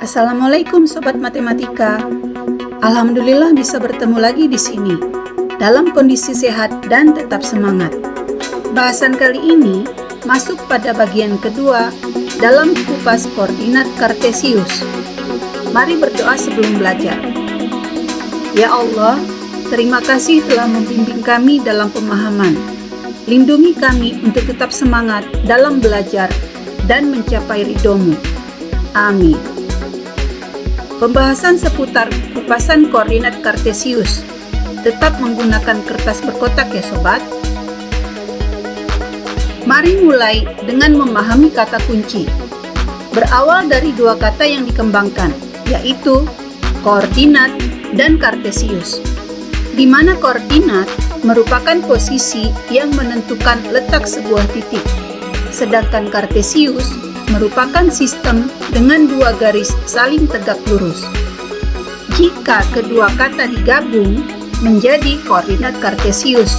Assalamualaikum Sobat Matematika. Alhamdulillah bisa bertemu lagi di sini, dalam kondisi sehat dan tetap semangat. Bahasan kali ini masuk pada bagian kedua dalam kupas koordinat Kartesius. Mari berdoa sebelum belajar. Ya Allah, terima kasih telah membimbing kami dalam pemahaman. Lindungi kami untuk tetap semangat dalam belajar dan mencapai ridho-Mu. Amin. Pembahasan seputar kupasan koordinat Kartesius. Tetap menggunakan kertas berkotak ya sobat. Mari mulai dengan memahami kata kunci. Berawal dari dua kata yang dikembangkan, yaitu koordinat dan Kartesius. Di mana koordinat merupakan posisi yang menentukan letak sebuah titik. Sedangkan Kartesius merupakan sistem dengan dua garis saling tegak lurus. Jika kedua kata digabung menjadi koordinat Kartesius,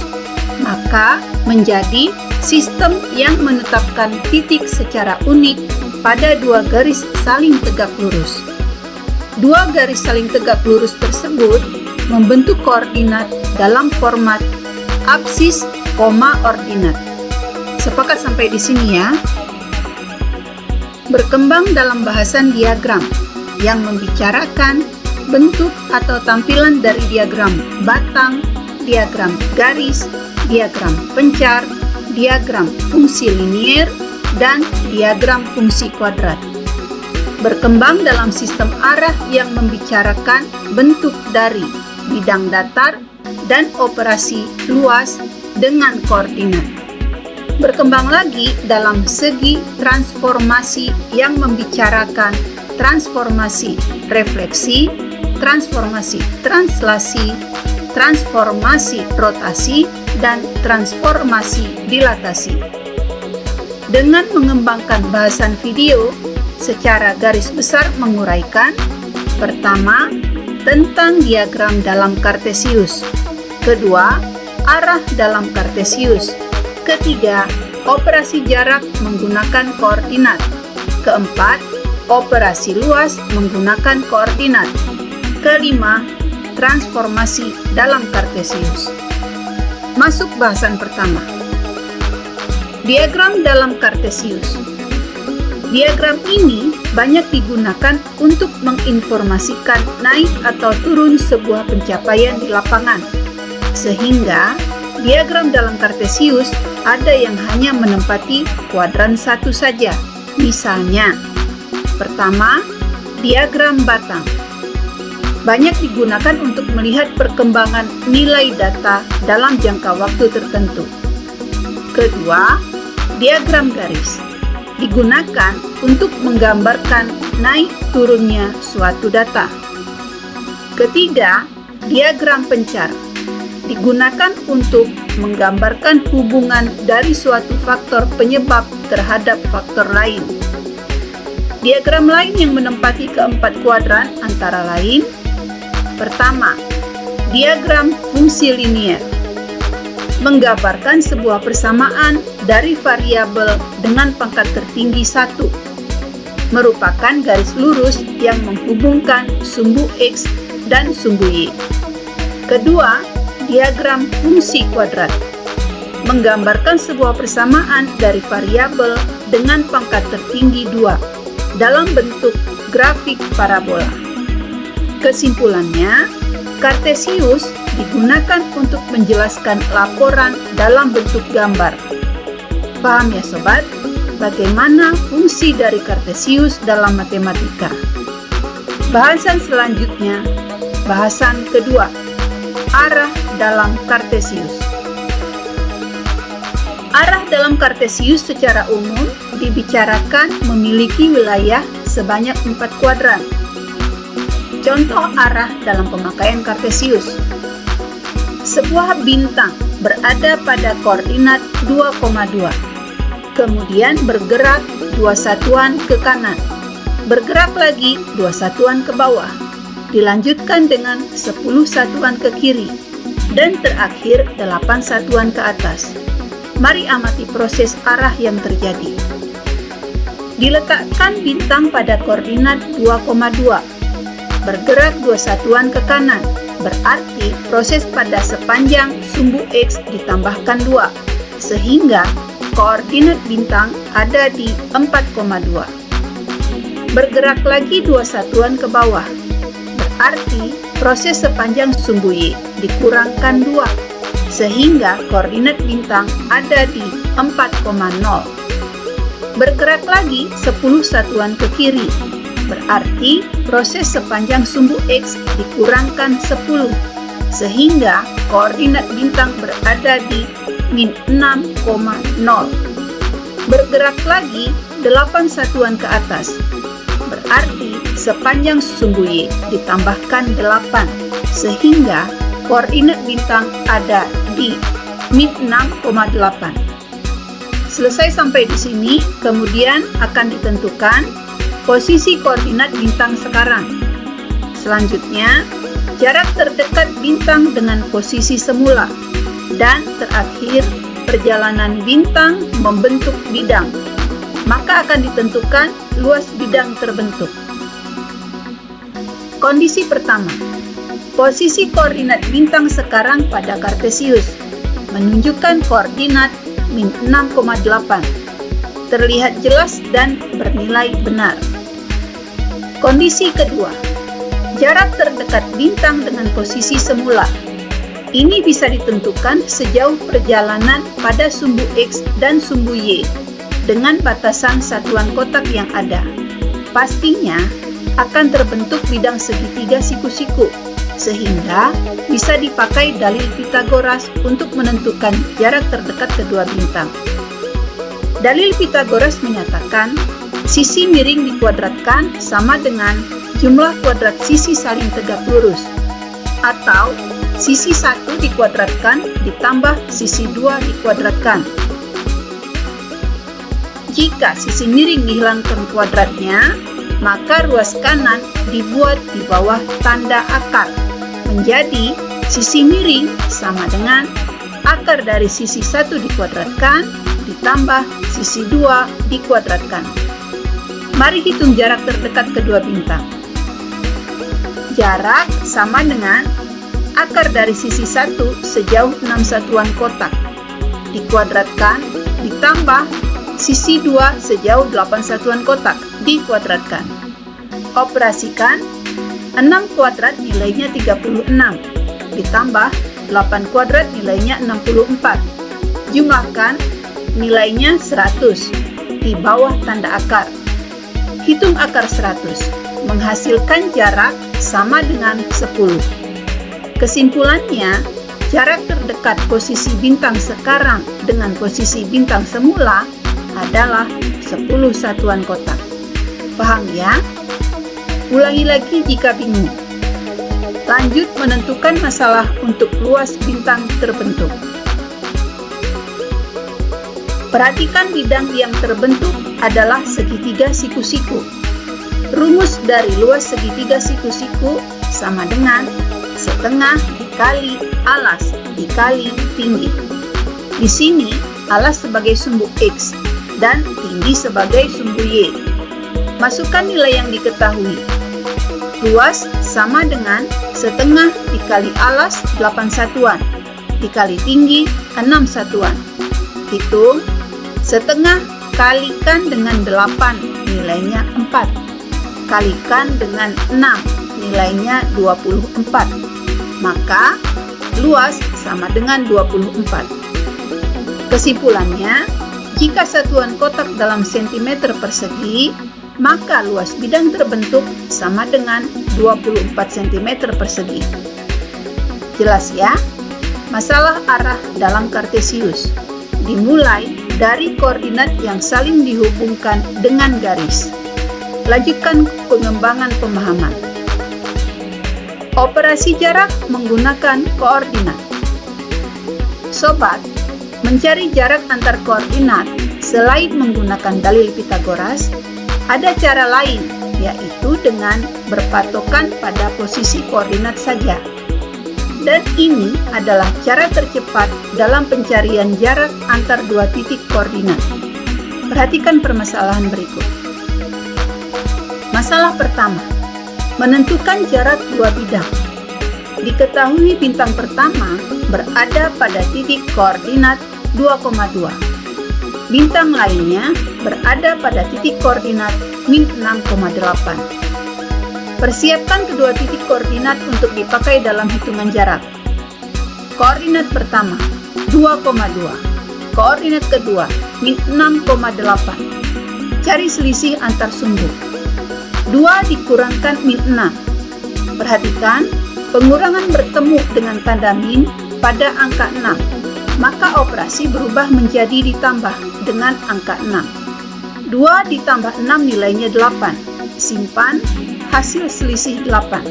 maka menjadi sistem yang menetapkan titik secara unik pada dua garis saling tegak lurus. Dua garis saling tegak lurus tersebut membentuk koordinat dalam format absis, ordinat. Sepakat sampai di sini ya. Berkembang dalam bahasan diagram yang membicarakan bentuk atau tampilan dari diagram batang, diagram garis, diagram pencar, diagram fungsi linier, dan diagram fungsi kuadrat. Berkembang dalam sistem arah yang membicarakan bentuk dari bidang datar dan operasi luas dengan koordinat. Berkembang lagi dalam segi transformasi yang membicarakan transformasi refleksi, transformasi translasi, transformasi rotasi, dan transformasi dilatasi. Dengan mengembangkan bahasan video, secara garis besar menguraikan: pertama, tentang diagram dalam Kartesius. Kedua, arah dalam Kartesius. Ketiga, operasi jarak menggunakan koordinat. Keempat, operasi luas menggunakan koordinat. Kelima, transformasi dalam Kartesius. Masuk bahasan pertama. Diagram dalam Kartesius. Diagram ini banyak digunakan untuk menginformasikan naik atau turun sebuah pencapaian di lapangan. Sehingga diagram dalam Kartesius ada yang hanya menempati kuadran satu saja. Misalnya, pertama, diagram batang. Banyak digunakan untuk melihat perkembangan nilai data dalam jangka waktu tertentu. Kedua, diagram garis. Digunakan untuk menggambarkan naik turunnya suatu data. Ketiga, diagram pencar. Digunakan untuk menggambarkan hubungan dari suatu faktor penyebab terhadap faktor lain. Diagram lain yang menempati keempat kuadran antara lain: pertama, diagram fungsi linier. Menggambarkan sebuah persamaan dari variabel dengan pangkat tertinggi 1. Merupakan garis lurus yang menghubungkan sumbu X dan sumbu Y. Kedua, diagram fungsi kuadrat. Menggambarkan sebuah persamaan dari variabel dengan pangkat tertinggi 2 dalam bentuk grafik parabola. Kesimpulannya, Kartesius digunakan untuk menjelaskan laporan dalam bentuk gambar. Paham ya sobat, bagaimana fungsi dari Kartesius dalam matematika? Bahasan selanjutnya, bahasan kedua, arah dalam Kartesius. Arah dalam Kartesius secara umum dibicarakan memiliki wilayah sebanyak 4 kuadran. Contoh arah dalam pemakaian Kartesius. Sebuah bintang berada pada koordinat 2,2. Kemudian bergerak 2 satuan ke kanan. Bergerak lagi 2 satuan ke bawah. Dilanjutkan dengan 10 satuan ke kiri. Dan terakhir 8 satuan ke atas. Mari amati proses arah yang terjadi. Diletakkan bintang pada koordinat 2,2. Bergerak 2 satuan ke kanan, berarti proses pada sepanjang sumbu X ditambahkan 2, sehingga koordinat bintang ada di 4,2. Bergerak lagi 2 satuan ke bawah, berarti proses sepanjang sumbu Y dikurangkan 2, sehingga koordinat bintang ada di 4,0. Bergerak lagi 10 satuan ke kiri, berarti proses sepanjang sumbu X dikurangkan 10, sehingga koordinat bintang berada di min 6,0. Bergerak lagi 8 satuan ke atas, berarti sepanjang sumbu Y ditambahkan 8, sehingga koordinat bintang ada di min 6,8. Selesai sampai di sini, kemudian akan ditentukan posisi koordinat bintang sekarang. Selanjutnya, jarak terdekat bintang dengan posisi semula, dan terakhir, perjalanan bintang membentuk bidang. Maka akan ditentukan luas bidang terbentuk. Kondisi pertama, posisi koordinat bintang sekarang pada Kartesius menunjukkan koordinat min 6,8. Terlihat jelas dan bernilai benar. Kondisi kedua, jarak terdekat bintang dengan posisi semula. Ini bisa ditentukan sejauh perjalanan pada sumbu X dan sumbu Y dengan batasan satuan kotak yang ada. Pastinya akan terbentuk bidang segitiga siku-siku, sehingga bisa dipakai dalil Pitagoras untuk menentukan jarak terdekat kedua bintang. Dalil Pitagoras menyatakan sisi miring dikuadratkan sama dengan jumlah kuadrat sisi saling tegak lurus, atau sisi 1 dikuadratkan ditambah sisi 2 dikuadratkan. Jika sisi miring dihilangkan kuadratnya, maka ruas kanan dibuat di bawah tanda akar. Menjadi sisi miring sama dengan akar dari sisi 1 dikuadratkan ditambah sisi 2 dikuadratkan. Mari hitung jarak terdekat kedua bintang. Jarak sama dengan akar dari sisi 1 sejauh 6 satuan kotak dikuadratkan ditambah sisi 2 sejauh 8 satuan kotak dikuadratkan. Operasikan 6 kuadrat nilainya 36, ditambah 8 kuadrat nilainya 64. Jumlahkan nilainya 100 di bawah tanda akar. Hitung akar 100, menghasilkan jarak sama dengan 10. Kesimpulannya, jarak terdekat posisi bintang sekarang dengan posisi bintang semula adalah 10 satuan kotak. Paham ya? Ulangi lagi jika bingung. Lanjut menentukan masalah untuk luas bintang terbentuk. Perhatikan bidang yang terbentuk adalah segitiga siku-siku. Rumus dari luas segitiga siku-siku sama dengan setengah dikali alas dikali tinggi. Di sini alas sebagai sumbu X dan tinggi sebagai sumbu Y. Masukkan nilai yang diketahui. Luas sama dengan setengah dikali alas 8 satuan, dikali tinggi 6 satuan. Hitung, setengah kalikan dengan 8, nilainya 4. Kalikan dengan 6, nilainya 24. Maka, luas sama dengan 24. Kesimpulannya, jika satuan kotak dalam sentimeter persegi, maka luas bidang terbentuk sama dengan 24 cm persegi. Jelas ya? Masalah arah dalam Kartesius dimulai dari koordinat yang saling dihubungkan dengan garis. Lanjutkan pengembangan pemahaman. Operasi jarak menggunakan koordinat. Sobat, mencari jarak antar koordinat selain menggunakan dalil Pitagoras, ada cara lain, yaitu dengan berpatokan pada posisi koordinat saja. Dan ini adalah cara tercepat dalam pencarian jarak antar dua titik koordinat. Perhatikan permasalahan berikut. Masalah pertama, menentukan jarak dua bidang. Diketahui bintang pertama berada pada titik koordinat 2,2. Bintang lainnya berada pada titik koordinat min 6,8. Persiapkan kedua titik koordinat untuk dipakai dalam hitungan jarak. Koordinat pertama, 2,2. Koordinat kedua, min 6,8. Cari selisih antar sumbu. 2 dikurangkan min 6. Perhatikan, pengurangan bertemu dengan tanda min pada angka 6. Maka operasi berubah menjadi ditambah dengan angka 6. 2 ditambah 6 nilainya 8. Simpan, hasil selisih 8.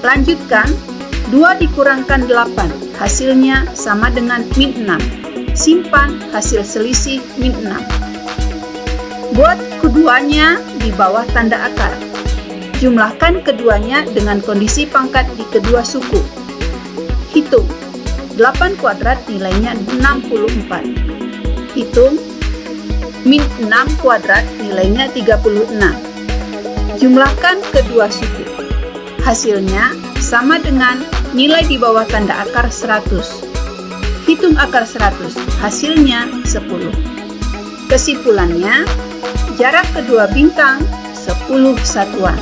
Lanjutkan, 2 dikurangkan 8, hasilnya sama dengan min 6. Simpan, hasil selisih min 6. Buat keduanya di bawah tanda akar. Jumlahkan keduanya dengan kondisi pangkat di kedua suku. Hitung. 8 kuadrat nilainya 64. Hitung. Min 6 kuadrat nilainya 36. Jumlahkan kedua suku. Hasilnya sama dengan nilai di bawah tanda akar 100. Hitung akar 100, hasilnya 10. Kesimpulannya, jarak kedua bintang 10 satuan.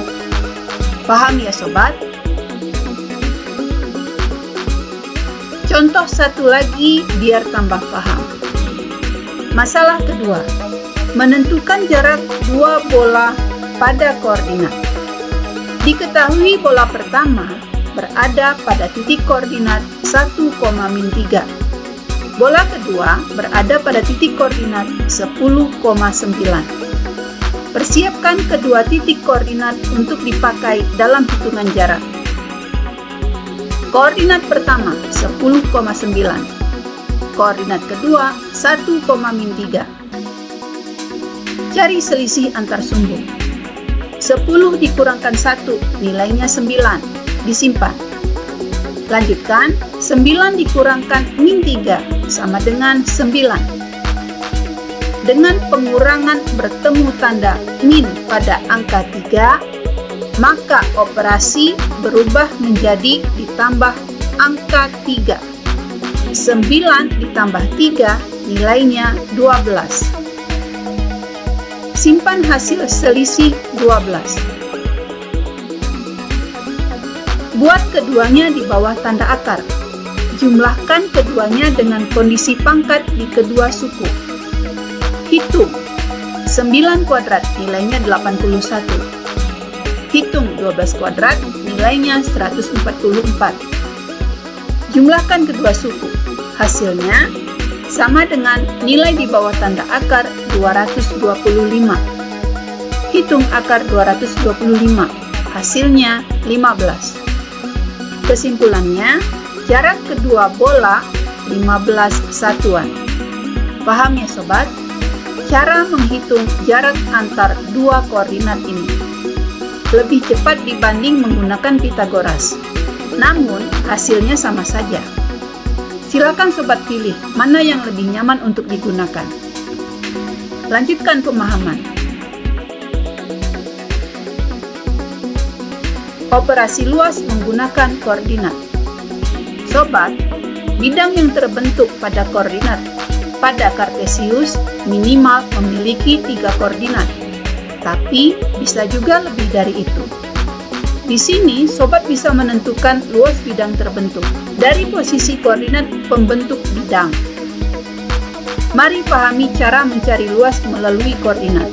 Paham ya sobat? Contoh satu lagi biar tambah paham. Masalah kedua, menentukan jarak dua bola pada koordinat. Diketahui bola pertama berada pada titik koordinat 1,-3. Bola kedua berada pada titik koordinat 10,9. Persiapkan kedua titik koordinat untuk dipakai dalam hitungan jarak. Koordinat pertama 10,9. Koordinat kedua 1,-3. Cari selisih antar sumbu. 10 dikurangkan 1, nilainya 9. Disimpan. Lanjutkan, 9 dikurangkan min 3 sama dengan 9. Dengan pengurangan bertemu tanda min pada angka 3, maka operasi berubah menjadi ditambah angka 3. 9 ditambah 3 nilainya 12. Simpan hasil selisih 12. Buat keduanya di bawah tanda akar. Jumlahkan keduanya dengan kondisi pangkat di kedua suku. Hitung. 9 kuadrat nilainya 81. Hitung 12 kuadrat nilainya 144. Jumlahkan kedua suku. Hasilnya sama dengan nilai di bawah tanda akar 225. Hitung akar 225. Hasilnya 15. Kesimpulannya, jarak kedua bola 15 satuan. Paham ya sobat? Cara menghitung jarak antar dua koordinat ini lebih cepat dibanding menggunakan Pitagoras. Namun, hasilnya sama saja. Silakan sobat pilih mana yang lebih nyaman untuk digunakan. Lanjutkan pemahaman. Operasi luas menggunakan koordinat. Sobat, bidang yang terbentuk pada koordinat pada Kartesius minimal memiliki 3 koordinat, tapi bisa juga lebih dari itu. Di sini, sobat bisa menentukan luas bidang terbentuk dari posisi koordinat pembentuk bidang. Mari pahami cara mencari luas melalui koordinat.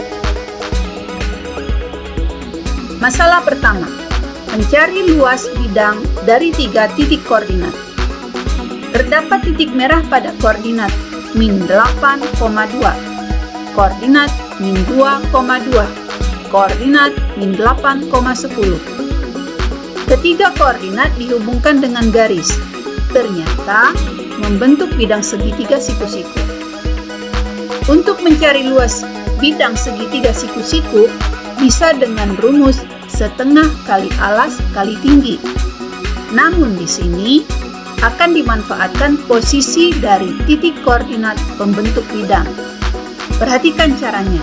Masalah pertama, mencari luas bidang dari 3 titik koordinat. Terdapat titik merah pada koordinat min 8,2, koordinat min 2,2, koordinat min 8,10. Ketiga koordinat dihubungkan dengan garis. Ternyata membentuk bidang segitiga siku-siku. Untuk mencari luas bidang segitiga siku-siku bisa dengan rumus setengah kali alas kali tinggi. Namun di sini akan dimanfaatkan posisi dari titik koordinat pembentuk bidang. Perhatikan caranya.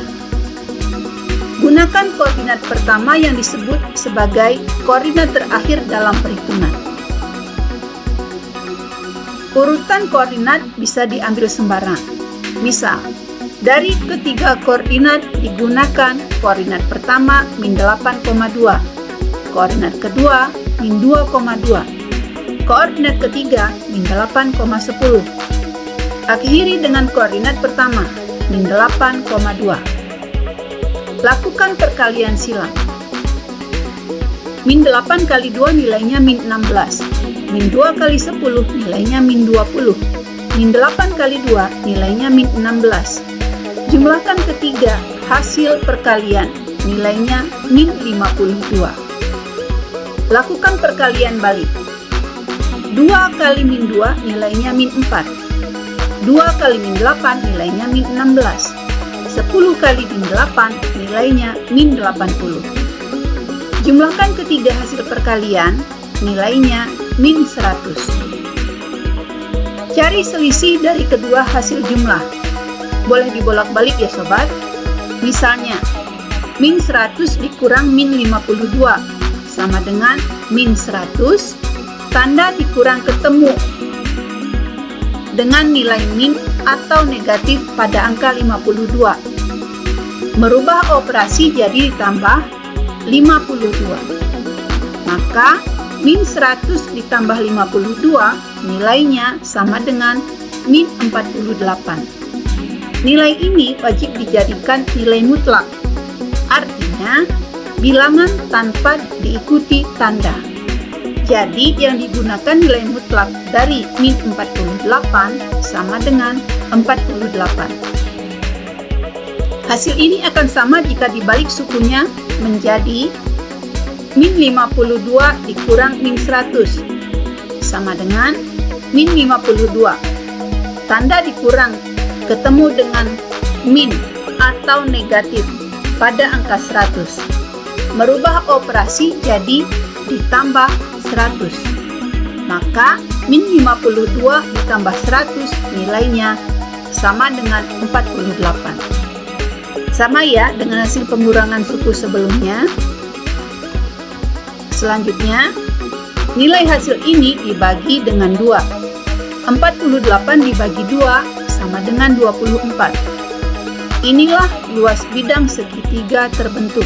Gunakan koordinat pertama yang disebut sebagai koordinat terakhir dalam perhitungan. Urutan koordinat bisa diambil sembarang. Misal, dari ketiga koordinat digunakan koordinat pertama min 8,2, koordinat kedua min 2,2, koordinat ketiga min 8,10. Akhiri dengan koordinat pertama min 8,2. Lakukan perkalian silang. Min 8 kali 2 nilainya min 16. Min 2 kali 10 nilainya min 20. Min 8 kali 2 nilainya min 16. Jumlahkan ketiga hasil perkalian, nilainya min 52. Lakukan perkalian balik. 2 kali min 2 nilainya min 4. 2 kali min 8 nilainya min 16. 10 kali min 8 nilainya min 80. Jumlahkan ketiga hasil perkalian, nilainya min 100. Cari selisih dari kedua hasil jumlah. Boleh dibolak-balik ya sobat. Misalnya, min 100 dikurang min 52 sama dengan min 100, tanda dikurang ketemu dengan nilai min atau negatif pada angka 52. Merubah operasi jadi ditambah 52. Maka min 100 ditambah 52 nilainya sama dengan min 48. Nilai ini wajib dijadikan nilai mutlak. Artinya, bilangan tanpa diikuti tanda. Jadi yang digunakan nilai mutlak dari min 48 sama dengan 48. Hasil ini akan sama jika dibalik sukunya menjadi min 52 dikurang min 100 sama dengan min 52. Tanda dikurang ketemu dengan min atau negatif pada angka 100. Merubah operasi jadi ditambah 100. Maka min 52 ditambah 100 nilainya sama dengan 48. Sama ya dengan hasil pengurangan suku sebelumnya. Selanjutnya, nilai hasil ini dibagi dengan 2. 48 dibagi 2 sama dengan 24. Inilah luas bidang segitiga terbentuk.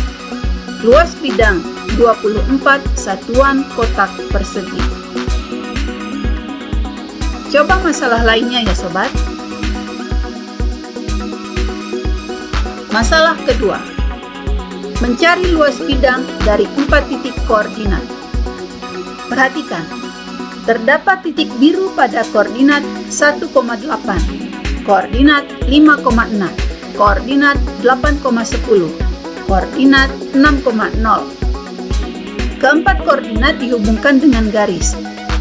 Luas bidang 24 satuan kotak persegi. Coba masalah lainnya ya sobat. Masalah kedua. Mencari luas bidang dari 4 titik koordinat. Perhatikan, terdapat titik biru pada koordinat 1,8, koordinat 5,6, koordinat 8,10, koordinat 6,0. Keempat koordinat dihubungkan dengan garis.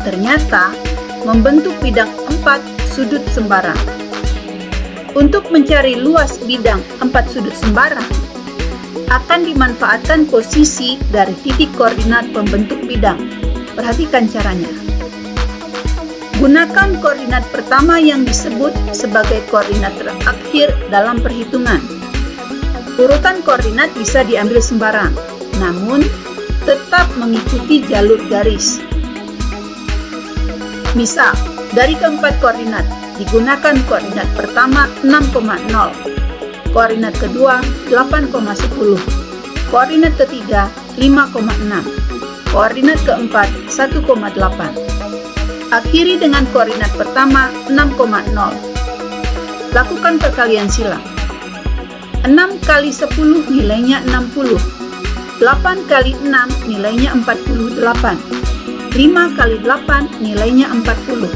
Ternyata membentuk bidang 4 sudut sembarang. Untuk mencari luas bidang 4 sudut sembarang, akan dimanfaatkan posisi dari titik koordinat pembentuk bidang. Perhatikan caranya. Gunakan koordinat pertama yang disebut sebagai koordinat terakhir dalam perhitungan. Urutan koordinat bisa diambil sembarang, namun tetap mengikuti jalur garis. Misal, dari keempat koordinat, digunakan koordinat pertama 6,0, koordinat kedua 8,10, koordinat ketiga 5,6, koordinat keempat 1,8. Akhiri dengan koordinat pertama 6,0. Lakukan perkalian silang. 6 kali 10 nilainya 60. 8 kali 6 nilainya 48. 5 kali 8 nilainya 40.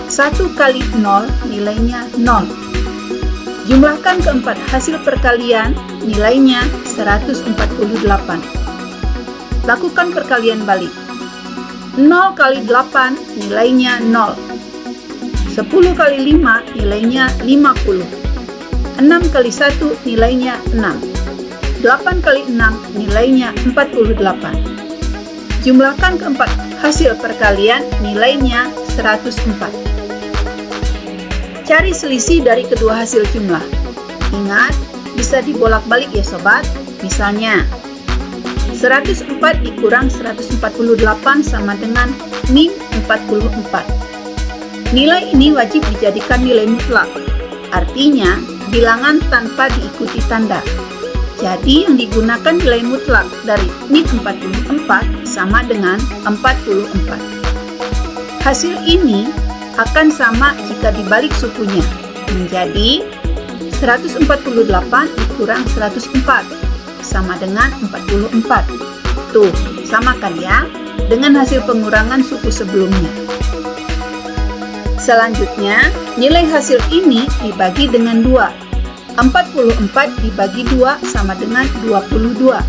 1 kali 0 nilainya 0. Jumlahkan keempat hasil perkalian, nilainya 148. Lakukan perkalian balik. 0 kali 8 nilainya 0. 10 kali 5 nilainya 50. 6 kali 1 nilainya 6. 8 kali 6 nilainya 48. Jumlahkan keempat hasil perkalian, nilainya 104. Cari selisih dari kedua hasil jumlah. Ingat, bisa dibolak-balik ya sobat. Misalnya, 104 dikurang 148 sama dengan min 44. Nilai ini wajib dijadikan nilai mutlak, artinya bilangan tanpa diikuti tanda. Jadi yang digunakan nilai mutlak dari min 44 sama dengan 44. Hasil ini akan sama jika dibalik sukunya, menjadi 148 dikurang 104 sama dengan 44. Tuh, sama kan ya dengan hasil pengurangan suku sebelumnya. Selanjutnya, nilai hasil ini dibagi dengan 2. 44 dibagi 2 sama dengan 22.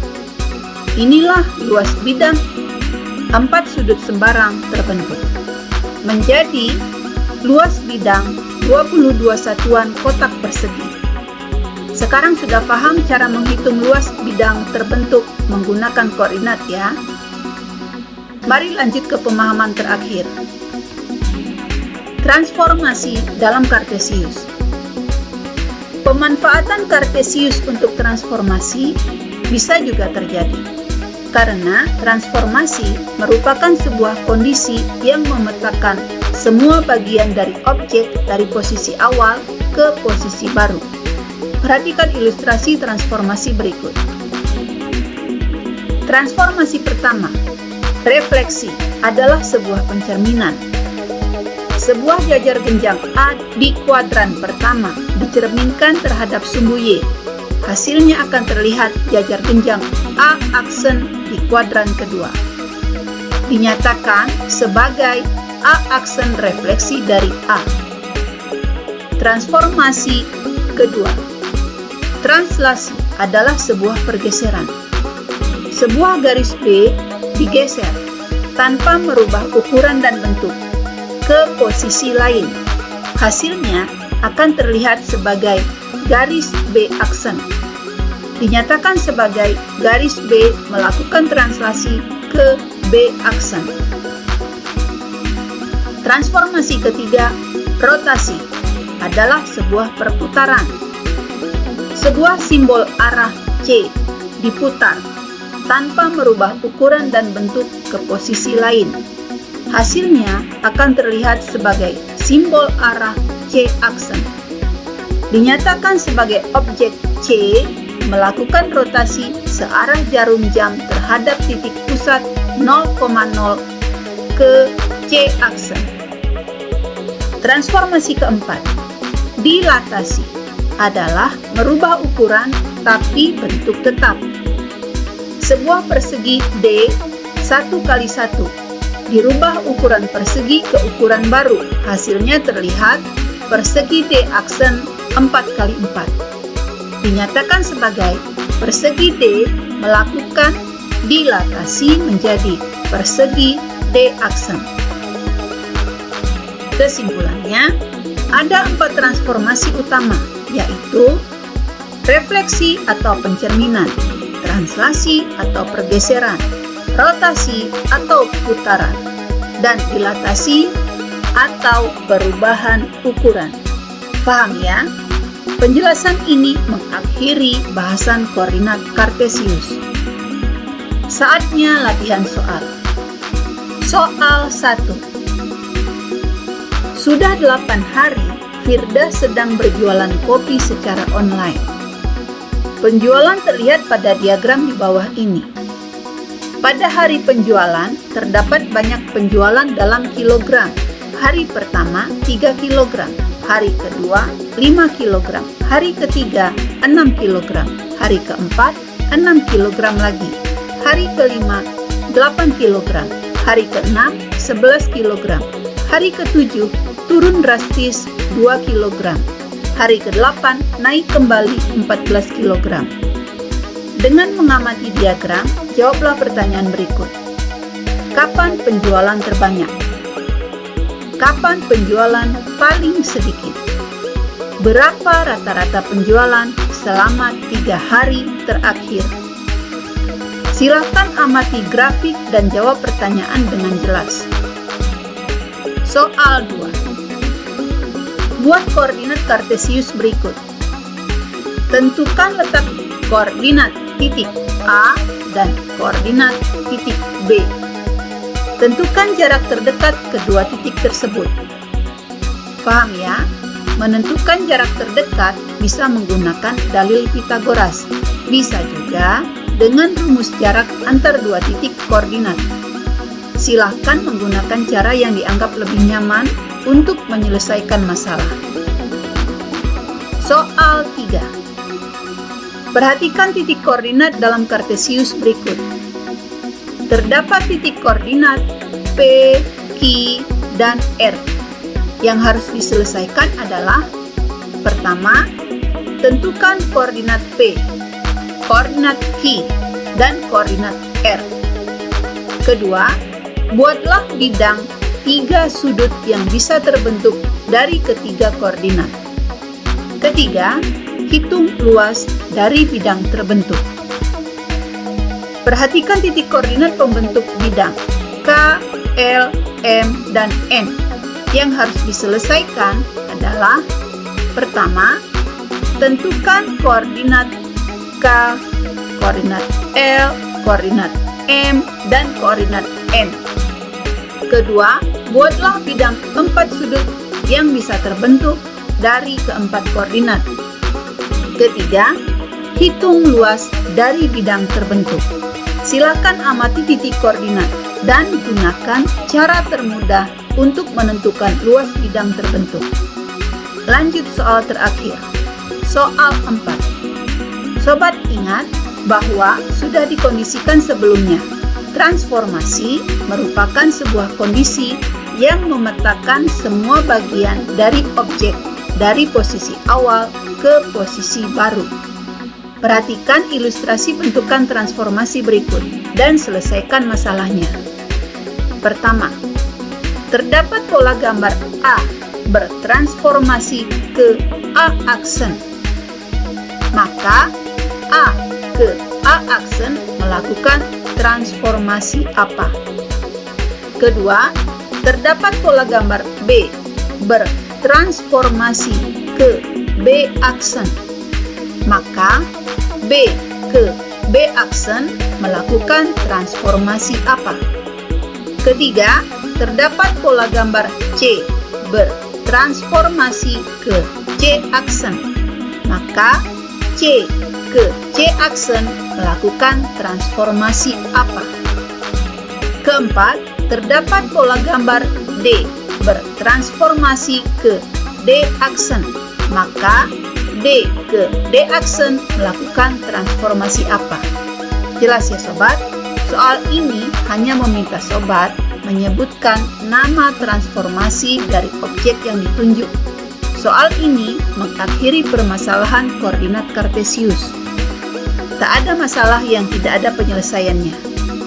Inilah luas bidang 4 sudut sembarang terbentuk. Menjadi luas bidang 22 satuan kotak persegi. Sekarang sudah paham cara menghitung luas bidang terbentuk menggunakan koordinat ya? Mari lanjut ke pemahaman terakhir. Transformasi dalam Kartesius. Pemanfaatan Kartesius untuk transformasi bisa juga terjadi, karena transformasi merupakan sebuah kondisi yang memetakan semua bagian dari objek dari posisi awal ke posisi baru. Perhatikan ilustrasi transformasi berikut. Transformasi pertama, refleksi, adalah sebuah pencerminan. Sebuah jajar genjang A di kuadran pertama dicerminkan terhadap sumbu Y. Hasilnya akan terlihat jajar genjang A aksen di kuadran kedua. Dinyatakan sebagai A aksen refleksi dari A. Transformasi kedua, translasi, adalah sebuah pergeseran. Sebuah garis B digeser tanpa merubah ukuran dan bentuk ke posisi lain. Hasilnya akan terlihat sebagai garis B aksen. Dinyatakan sebagai garis B melakukan translasi ke B aksen. Transformasi ketiga, rotasi, adalah sebuah perputaran. Sebuah simbol arah C diputar tanpa merubah ukuran dan bentuk ke posisi lain. Hasilnya akan terlihat sebagai simbol arah C aksen. Dinyatakan sebagai objek C melakukan rotasi searah jarum jam terhadap titik pusat 0,0 ke C aksen. Transformasi keempat, dilatasi, adalah merubah ukuran tapi bentuk tetap. Sebuah persegi D 1x1 dirubah ukuran persegi ke ukuran baru. Hasilnya terlihat persegi D aksen 4x4. Dinyatakan sebagai persegi D melakukan dilatasi menjadi persegi D aksen. Kesimpulannya, ada 4 transformasi utama, yaitu refleksi atau pencerminan, translasi atau pergeseran, rotasi atau putaran, dan dilatasi atau perubahan ukuran. Paham ya? Penjelasan ini mengakhiri bahasan koordinat Kartesius. Saatnya latihan soal. Soal 1. Sudah 8 hari, Firda sedang berjualan kopi secara online. Penjualan terlihat pada diagram di bawah ini. Pada hari penjualan, terdapat banyak penjualan dalam kilogram. Hari pertama, 3 kilogram. Hari kedua, 5 kilogram. Hari ketiga, 6 kilogram. Hari keempat, 6 kilogram lagi. Hari kelima, 8 kilogram. Hari keenam, 11 kilogram. Hari ketujuh, turun drastis 2 kilogram. Hari ke-8 naik kembali 14 kilogram. Dengan mengamati diagram, jawablah pertanyaan berikut. Kapan penjualan terbanyak? Kapan penjualan paling sedikit? Berapa rata-rata penjualan selama 3 hari terakhir? Silakan amati grafik dan jawab pertanyaan dengan jelas. Soal 2. Buat koordinat Kartesius berikut. Tentukan letak koordinat titik A dan koordinat titik B. Tentukan jarak terdekat kedua titik tersebut. Paham ya? Menentukan jarak terdekat bisa menggunakan dalil Pythagoras. Bisa juga dengan rumus jarak antar dua titik koordinat. Silahkan menggunakan cara yang dianggap lebih nyaman untuk menyelesaikan masalah. Soal 3. Perhatikan titik koordinat dalam Kartesius berikut. Terdapat titik koordinat P, Q, dan R. Yang harus diselesaikan adalah: pertama, tentukan koordinat P, koordinat Q, dan koordinat R. Kedua, buatlah bidang 3 sudut yang bisa terbentuk dari ketiga koordinat. Ketiga, hitung luas dari bidang terbentuk. Perhatikan titik koordinat pembentuk bidang K, L, M, dan N. Yang harus diselesaikan adalah: pertama, tentukan koordinat K, koordinat L, koordinat M, dan koordinat N. Kedua, buatlah bidang 4 sudut yang bisa terbentuk dari keempat koordinat. Ketiga, hitung luas dari bidang terbentuk. Silakan amati titik koordinat dan gunakan cara termudah untuk menentukan luas bidang terbentuk. Lanjut soal terakhir. Soal 4. Sobat ingat bahwa sudah dikondisikan sebelumnya. Transformasi merupakan sebuah kondisi yang memetakan semua bagian dari objek dari posisi awal ke posisi baru. Perhatikan ilustrasi bentukan transformasi berikut dan selesaikan masalahnya. Pertama, terdapat pola gambar A bertransformasi ke A aksen. Maka A ke A aksen melakukan transformasi apa? Kedua, terdapat pola gambar B bertransformasi ke B aksen. Maka B ke B aksen melakukan transformasi apa? Ketiga, terdapat pola gambar C bertransformasi ke C aksen. Maka C ke C aksen melakukan transformasi apa? Keempat, terdapat pola gambar D bertransformasi ke D aksen. Maka D ke D aksen melakukan transformasi apa? Jelas ya sobat? Soal ini hanya meminta sobat menyebutkan nama transformasi dari objek yang ditunjuk. Soal ini mengakhiri permasalahan koordinat Kartesius. Tak ada masalah yang tidak ada penyelesaiannya.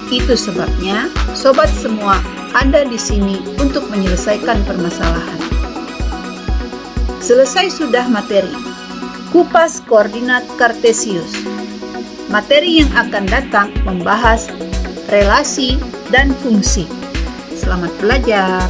Itu sebabnya sobat semua ada di sini untuk menyelesaikan permasalahan. Selesai sudah materi. Kupas koordinat Kartesius. Materi yang akan datang membahas relasi dan fungsi. Selamat belajar!